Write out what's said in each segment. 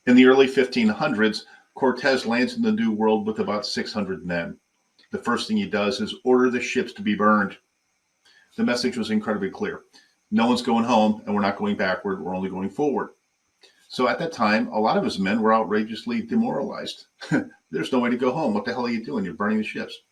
In the early 1500s, Cortes lands in the New World with about 600 men. The first thing he does is order the ships to be burned. The message was incredibly clear. No one's going home, and we're not going backward. We're only going forward. So at that time, a lot of his men were outrageously demoralized. There's no way to go home. What the hell are you doing? You're burning the ships.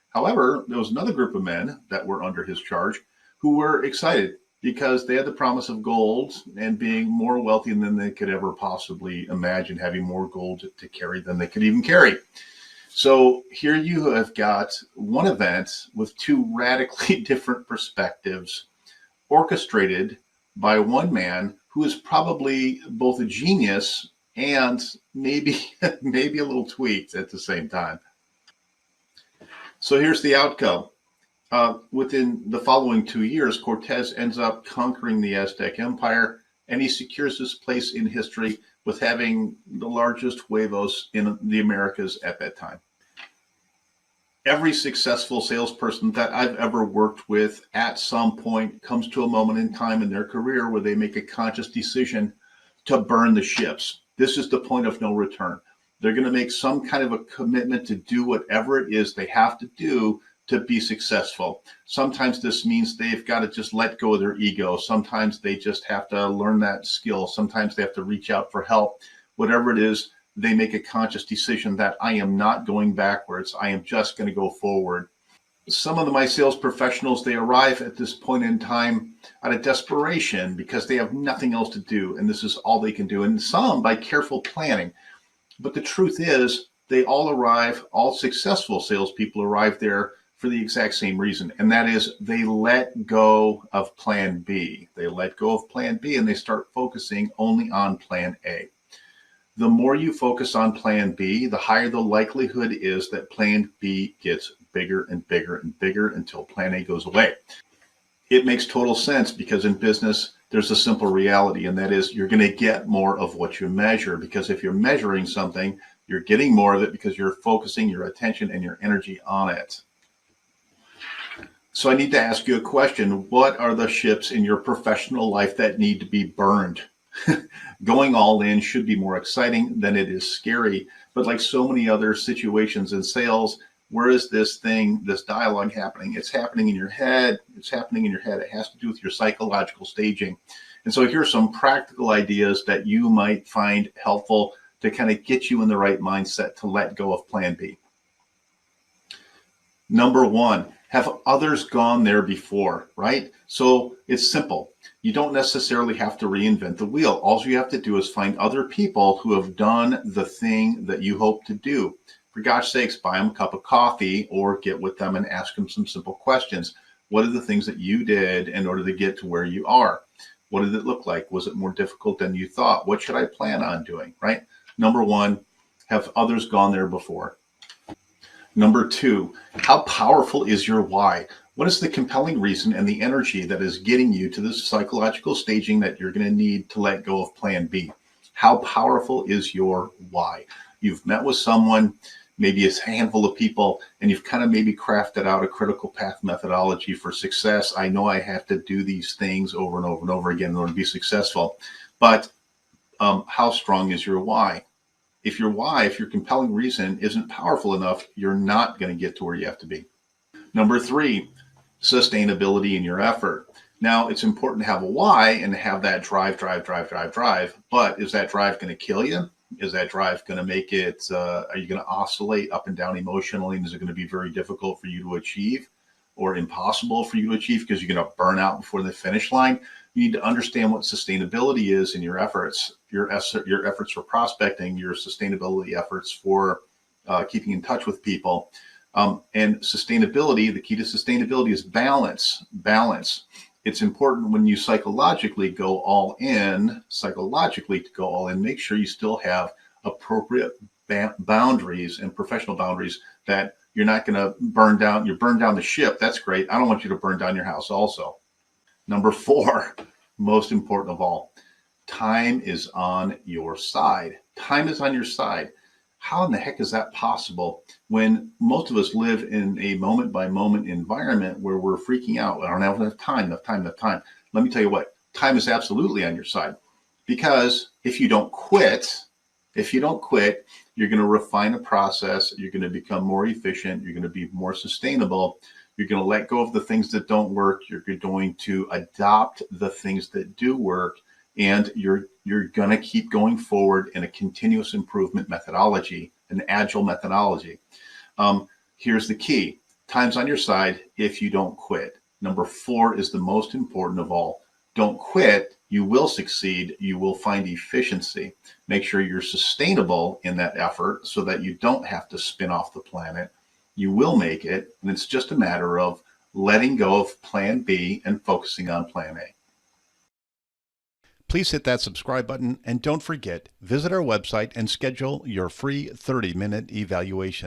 However, there was another group of men that were under his charge who were excited because they had the promise of gold and being more wealthy than they could ever possibly imagine, having more gold to carry than they could even carry. So here you have got one event with two radically different perspectives, orchestrated by one man who is probably both a genius and maybe a little tweaked at the same time. So here's the outcome. Within the following 2 years, Cortes ends up conquering the Aztec Empire, and he secures his place in history with having the largest huevos in the Americas at that time. Every successful salesperson that I've ever worked with at some point comes to a moment in time in their career where they make a conscious decision to burn the ships. This is the point of no return. They're going to make some kind of a commitment to do whatever it is they have to do to be successful. Sometimes this means they've got to just let go of their ego. Sometimes they just have to learn that skill. Sometimes they have to reach out for help. Whatever it is, they make a conscious decision that I am not going backwards. I am just going to go forward. Some of my sales professionals, they arrive at this point in time out of desperation because they have nothing else to do, and this is all they can do. And some by careful planning. But the truth is, they all arrive, all successful salespeople arrive there for the exact same reason, and that is they let go of plan B. They let go of plan B and they start focusing only on plan A. The more you focus on plan B, the higher the likelihood is that plan B gets bigger and bigger and bigger until plan A goes away. It makes total sense because in business, there's a simple reality, and that is you're going to get more of what you measure, because if you're measuring something, you're getting more of it because you're focusing your attention and your energy on it. So I need to ask you a question. What are the ships in your professional life that need to be burned? Going all in should be more exciting than it is scary. But like so many other situations in sales, where is this dialogue happening? It's happening in your head. It's happening in your head. It has to do with your psychological staging. And so here's some practical ideas that you might find helpful to kind of get you in the right mindset to let go of plan B. Number one, have others gone there before, right? So it's simple. You don't necessarily have to reinvent the wheel. All you have to do is find other people who have done the thing that you hope to do. For gosh sakes, buy them a cup of coffee or get with them and ask them some simple questions. What are the things that you did in order to get to where you are? What did it look like? Was it more difficult than you thought? What should I plan on doing, right? Number one, have others gone there before? Number two, how powerful is your why? What is the compelling reason and the energy that is getting you to this psychological staging that you're going to need to let go of plan B? How powerful is your why? You've met with someone, maybe a handful of people, and you've kind of maybe crafted out a critical path methodology for success. I know I have to do these things over and over and over again in order to be successful, but how strong is your why? If your why, if your compelling reason isn't powerful enough, you're not going to get to where you have to be. Number three, sustainability in your effort. Now, it's important to have a why and have that drive. But is that drive going to kill you? Is that drive going to make it, are you going to oscillate up and down emotionally? And is it going to be very difficult for you to achieve or impossible for you to achieve because you're going to burn out before the finish line? You need to understand what sustainability is in your efforts, your efforts for prospecting, your sustainability efforts for keeping in touch with people. And sustainability, the key to sustainability is balance. It's important when you psychologically go all in, make sure you still have appropriate boundaries and professional boundaries that you're not going to burn down. You burn down the ship. That's great. I don't want you to burn down your house also. Number four, most important of all, time is on your side. Time is on your side. How in the heck is that possible when most of us live in a moment by moment environment where we're freaking out? I don't have enough time. Let me tell you what, time is absolutely on your side, because if you don't quit, If you don't quit, you're going to refine a process. You're going to become more efficient. You're going to be more sustainable. You're going to let go of the things that don't work. You're going to adopt the things that do work. And you're going to keep going forward in a continuous improvement methodology, an agile methodology. Here's the key. Time's on your side if you don't quit. Number 4 is the most important of all. Don't quit. You will succeed. You will find efficiency. Make sure you're sustainable in that effort so that you don't have to spin off the planet. You will make it, and it's just a matter of letting go of plan B and focusing on plan A. Please hit that subscribe button, and don't forget, visit our website and schedule your free 30-minute evaluation.